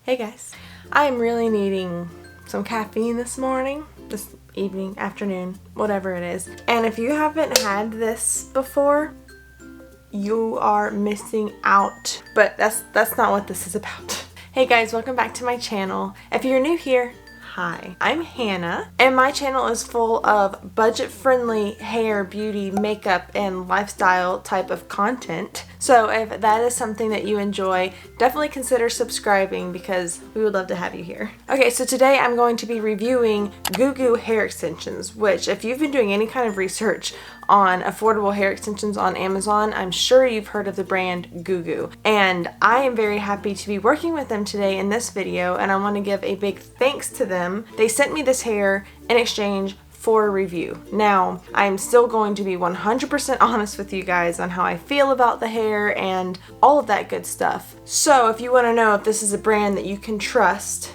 Hey guys, I'm really needing some caffeine this morning, this evening, afternoon, whatever it is. And if you haven't had this before, you are missing out. But that's not what this is about. Hey guys, welcome back to my channel. If you're new here, hi, I'm Hannah, and my channel is full of budget-friendly hair, beauty, makeup, and lifestyle type of content. So if that is something that you enjoy, definitely consider subscribing because we would love to have you here. Okay, so today I'm going to be reviewing Goo Goo hair extensions, which if you've been doing any kind of research on affordable hair extensions on Amazon, I'm sure you've heard of the brand Goo Goo. And I am very happy to be working with them today in this video, and I want to give a big thanks to them. They sent me this hair in exchange for a review. Now, I'm still going to be 100% honest with you guys on how I feel about the hair and all of that good stuff. So if you want to know if this is a brand that you can trust,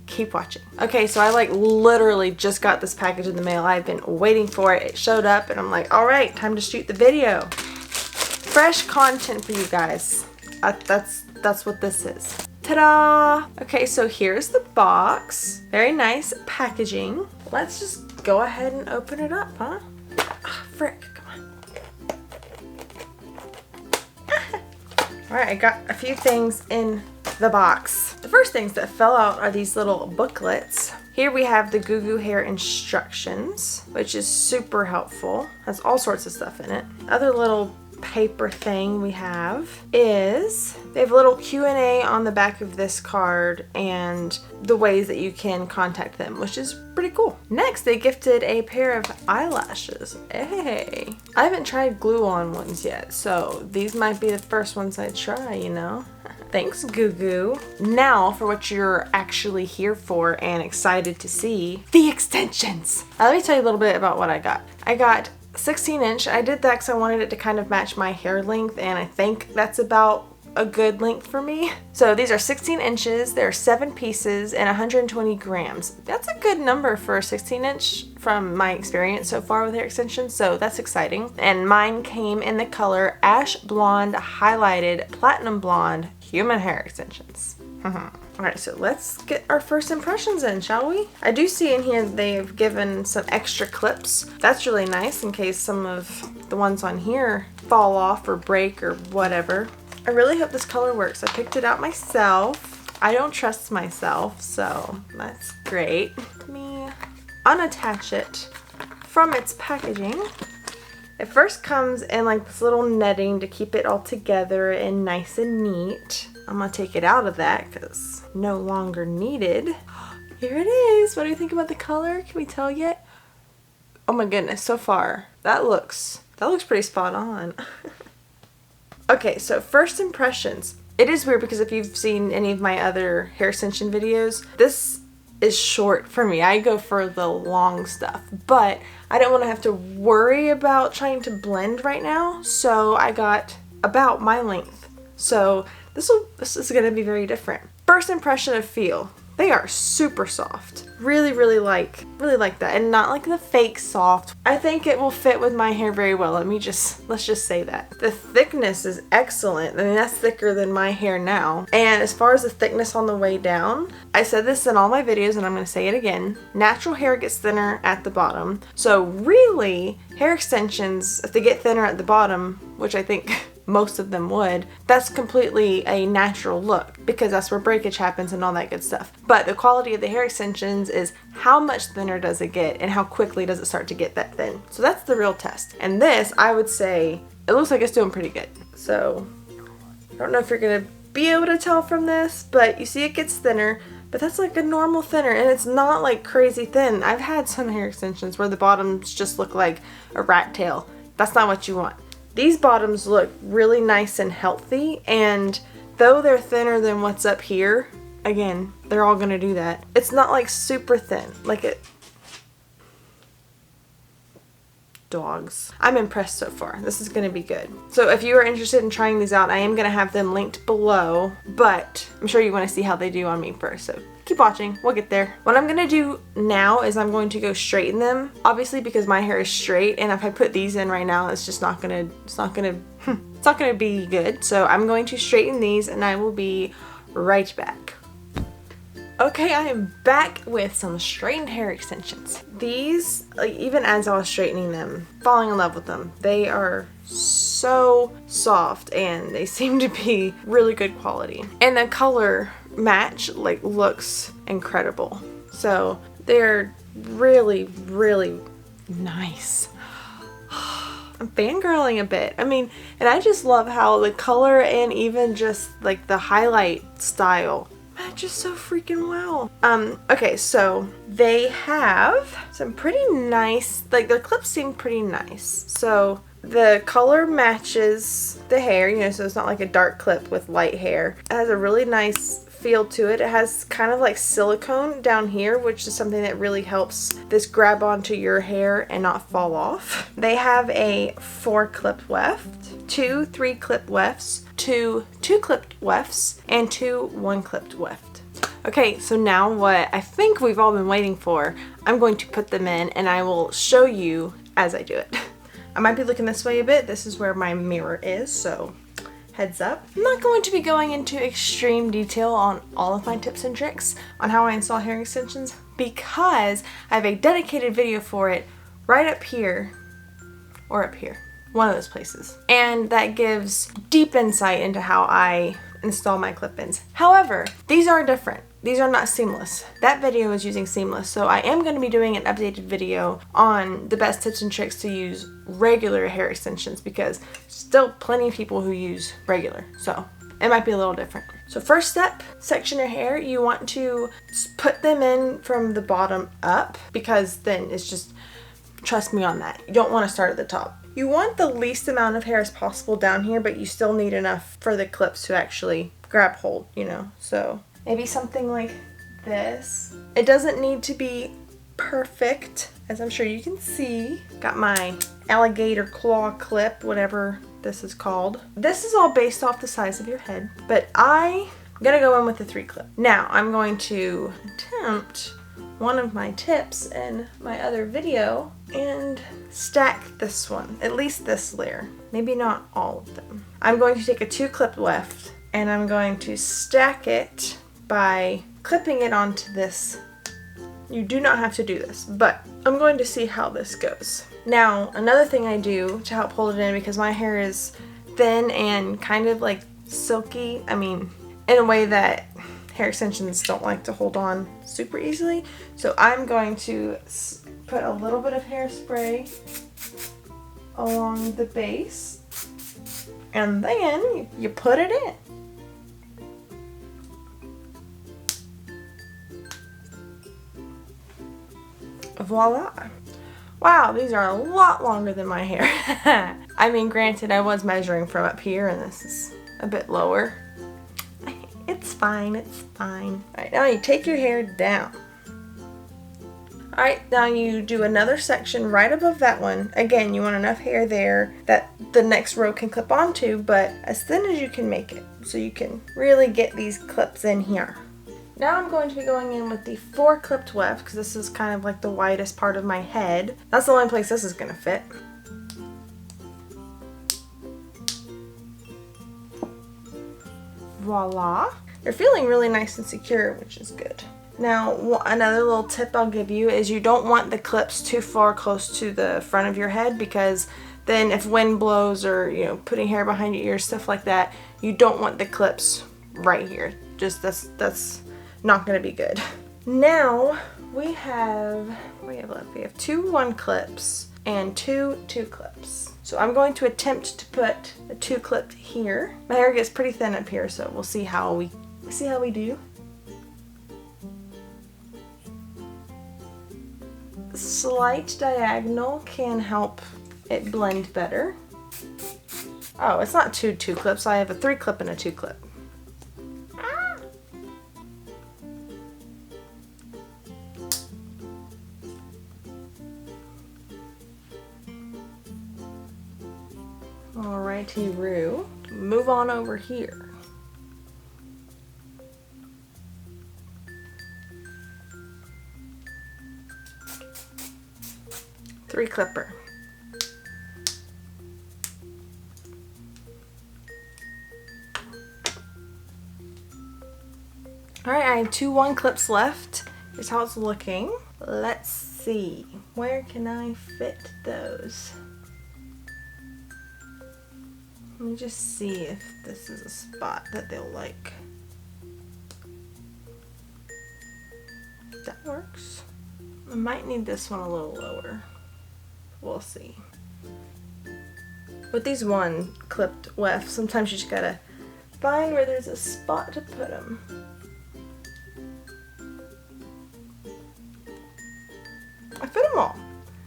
keep watching. Okay, so I literally just got this package in the mail. I've been waiting for it. It showed up and I'm like, all right, time to shoot the video. Fresh content for you guys. That's what this is. Ta-da! Okay, so here's the box. Very nice packaging. Let's just go ahead and open it up, huh? Ah, frick, come on. Alright, I got a few things in the box. The first things that fell out are these little booklets. Here we have the Goo Goo hair instructions, which is super helpful. Has all sorts of stuff in it. Other little paper thing we have is they have a little Q&A on the back of this card and the ways that you can contact them, which is pretty cool. Next, they gifted a pair of eyelashes. Hey, I haven't tried glue-on ones yet, so these might be the first ones I try, you know? Thanks, Goo Goo. Now for what you're actually here for and excited to see, the extensions. Now, let me tell you a little bit about what I got. I got 16-inch. I did that because I wanted it to kind of match my hair length, and I think that's about a good length for me. So these are 16 inches, there are 7 pieces and 120 grams. That's a good number for a 16-inch from my experience so far with hair extensions, so that's exciting. And mine came in the color Ash Blonde Highlighted Platinum Blonde Human Hair Extensions. Alright, so let's get our first impressions in, shall we? I do see in here they've given some extra clips. That's really nice in case some of the ones on here fall off or break or whatever. I really hope this color works. I picked it out myself. I don't trust myself, so that's great. Let me unattach it from its packaging. It first comes in like this little netting to keep it all together and nice and neat. I'm gonna take it out of that because no longer needed. Here it is. What do you think about the color? Can we tell yet? Oh my goodness, so far that looks pretty spot on. Okay, so first impressions. It is weird because if you've seen any of my other hair extension videos, this is short for me. I go for the long stuff, but I don't want to have to worry about trying to blend right now, so I got about my length. So this is going to be very different. First impression of feel. They are super soft. Really like that, and not like the fake soft. I think it will fit with my hair very well. Let's just say that. The thickness is excellent. I mean, that's thicker than my hair now. And as far as the thickness on the way down, I said this in all my videos and I'm going to say it again. Natural hair gets thinner at the bottom. So really, hair extensions, if they get thinner at the bottom, which I think most of them would, that's completely a natural look because that's where breakage happens and all that good stuff. But the quality of the hair extensions is how much thinner does it get and how quickly does it start to get that thin. So that's the real test. And this, I would say, it looks like it's doing pretty good. So I don't know if you're gonna be able to tell from this, but you see it gets thinner, but that's like a normal thinner and it's not like crazy thin. I've had some hair extensions where the bottoms just look like a rat tail. That's not what you want. These bottoms look really nice and healthy, and though they're thinner than what's up here, again, they're all gonna do that. It's not like super thin, like it. Dogs. I'm impressed so far. This is gonna be good. So if you are interested in trying these out, I am gonna have them linked below, but I'm sure you wanna see how they do on me first, so keep watching, we'll get there. What I'm gonna do now is I'm going to go straighten them, obviously because my hair is straight, and if I put these in right now, it's just not gonna be good. So I'm going to straighten these and I will be right back. Okay, I am back with some straightened hair extensions. These, like, even as I was straightening them, falling in love with them. They are so soft and they seem to be really good quality. And the color match, like, looks incredible. So they're really, really nice. I'm fangirling a bit. I mean, and I just love how the color and even just like the highlight style matches so freaking well. Okay, so they have some pretty nice, like their clips seem pretty nice. So the color matches the hair, you know, so it's not like a dark clip with light hair. It has a really nice feel to it. It has kind of like silicone down here, which is something that really helps this grab onto your hair and not fall off. They have a 4 clip weft, 2 3 clip wefts, 2 2 clipped wefts, and 2 1 clipped weft. Okay, so now what I think we've all been waiting for, I'm going to put them in and I will show you as I do it. I might be looking this way a bit. This is where my mirror is, so heads up. I'm not going to be going into extreme detail on all of my tips and tricks on how I install hair extensions because I have a dedicated video for it right up here or up here, one of those places. And that gives deep insight into how I install my clip-ins. However, these are different. These are not seamless. That video is using seamless, so I am going to be doing an updated video on the best tips and tricks to use regular hair extensions because still plenty of people who use regular, so it might be a little different. So first step, section your hair. You want to put them in from the bottom up because then it's just, trust me on that. You don't want to start at the top. You want the least amount of hair as possible down here, but you still need enough for the clips to actually grab hold, you know, so maybe something like this. It doesn't need to be perfect, as I'm sure you can see. Got my alligator claw clip, whatever this is called. This is all based off the size of your head, but I'm gonna go in with the 3 clip. Now I'm going to attempt one of my tips in my other video and stack this one, at least this layer, maybe not all of them. I'm going to take a 2 clip weft and I'm going to stack it by clipping it onto this. You do not have to do this, but I'm going to see how this goes. Now, another thing I do to help hold it in, because my hair is thin and kind of like silky, I mean, in a way that hair extensions don't like to hold on super easily. So I'm going to put a little bit of hairspray along the base and then you put it in. Voila. Wow, these are a lot longer than my hair. I mean, granted, I was measuring from up here and this is a bit lower. It's fine, it's fine. Alright, now you take your hair down. Alright, now you do another section right above that one. Again, you want enough hair there that the next row can clip onto, but as thin as you can make it, so you can really get these clips in here. Now I'm going to be going in with the 4 clipped weft, because this is kind of like the widest part of my head. That's the only place this is going to fit. Voila! They're feeling really nice and secure, which is good. Now, another little tip I'll give you is you don't want the clips too far close to the front of your head, because then if wind blows or, you know, putting hair behind your ears, stuff like that, you don't want the clips right here. Just that's not going to be good. Now we have 2 1 clips and 2 2 clips. So I'm going to attempt to put a 2 clip here. My hair gets pretty thin up here, so we'll see how we do. Slight diagonal can help it blend better. Oh, it's not 2 2 clips. I have a 3 clip and a 2 clip. Alrighty-roo. Move on over here. Three clipper. Alright, I have 2 1 clips left. Here's how it's looking. Let's see. Where can I fit those? Let me just see if this is a spot that they'll like. That works. I might need this one a little lower. We'll see. With these 1 clipped wefts, sometimes you just gotta find where there's a spot to put them. I fit them all.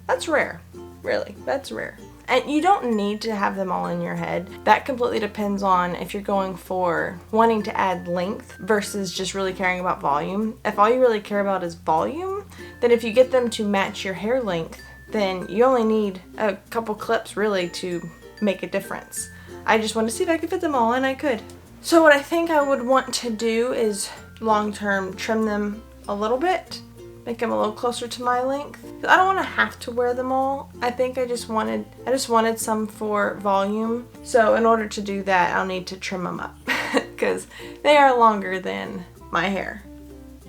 That's rare. Really, that's rare. And you don't need to have them all in your head. That completely depends on if you're going for wanting to add length versus just really caring about volume. If all you really care about is volume, then if you get them to match your hair length, then you only need a couple clips really to make a difference. I just wanted to see if I could fit them all, and I could. So what I think I would want to do is long-term trim them a little bit, make them a little closer to my length. I don't want to have to wear them all. I think I just wanted some for volume. So in order to do that, I'll need to trim them up because they are longer than my hair,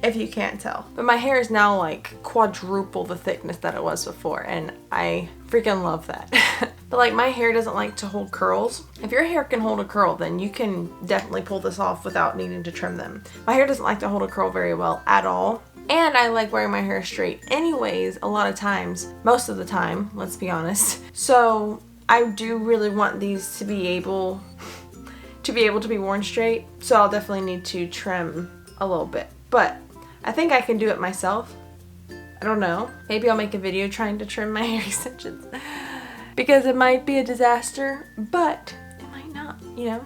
if you can't tell. But my hair is now like quadruple the thickness that it was before, and I freaking love that. But like, my hair doesn't like to hold curls. If your hair can hold a curl, then you can definitely pull this off without needing to trim them. My hair doesn't like to hold a curl very well at all. And I like wearing my hair straight anyways, a lot of times, most of the time, let's be honest. So I do really want these to be able to be worn straight. So I'll definitely need to trim a little bit, but I think I can do it myself. I don't know. Maybe I'll make a video trying to trim my hair extensions because it might be a disaster, but it might not, you know?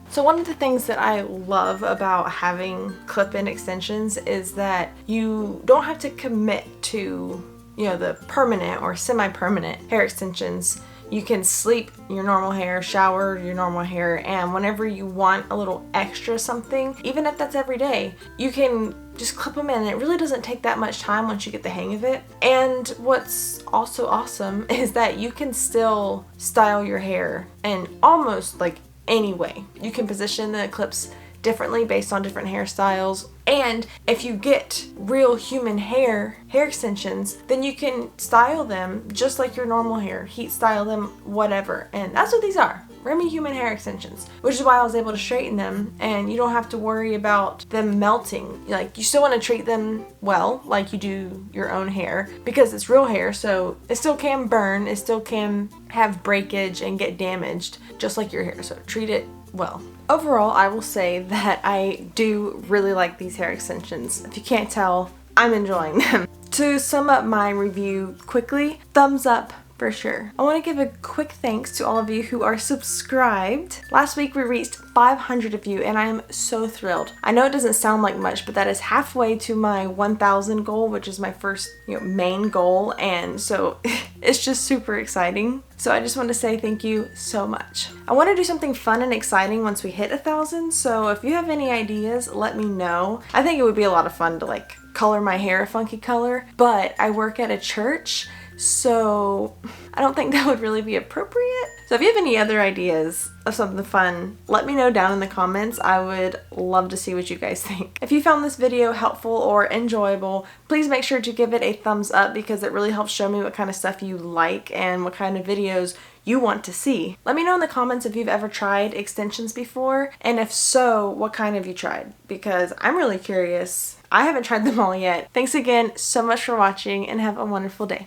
So one of the things that I love about having clip-in extensions is that you don't have to commit to, you know, the permanent or semi-permanent hair extensions. You can sleep your normal hair, shower your normal hair, and whenever you want a little extra something, even if that's every day, you can just clip them in. It really doesn't take that much time once you get the hang of it. And what's also awesome is that you can still style your hair in almost like any way. You can position the clips differently based on different hairstyles. And if you get real human hair extensions, then you can style them just like your normal hair, heat style them, whatever. And that's what these are, Remy human hair extensions, which is why I was able to straighten them, and you don't have to worry about them melting. Like, you still want to treat them well, like you do your own hair, because it's real hair, so it still can burn, it still can have breakage and get damaged, just like your hair, so treat it well. Overall, I will say that I do really like these hair extensions. If you can't tell, I'm enjoying them. To sum up my review quickly, thumbs up for sure. I want to give a quick thanks to all of you who are subscribed. Last week we reached 500 of you, and I am so thrilled. I know it doesn't sound like much, but that is halfway to my 1,000 goal, which is my first, main goal, and so it's just super exciting. So I just want to say thank you so much. I want to do something fun and exciting once we hit 1,000, so if you have any ideas, let me know. I think it would be a lot of fun to like color my hair a funky color, but I work at a church, so I don't think that would really be appropriate. So if you have any other ideas of something fun, let me know down in the comments. I would love to see what you guys think. If you found this video helpful or enjoyable, please make sure to give it a thumbs up because it really helps show me what kind of stuff you like and what kind of videos you want to see. Let me know in the comments if you've ever tried extensions before, and if so, what kind have you tried? Because I'm really curious. I haven't tried them all yet. Thanks again so much for watching, and have a wonderful day.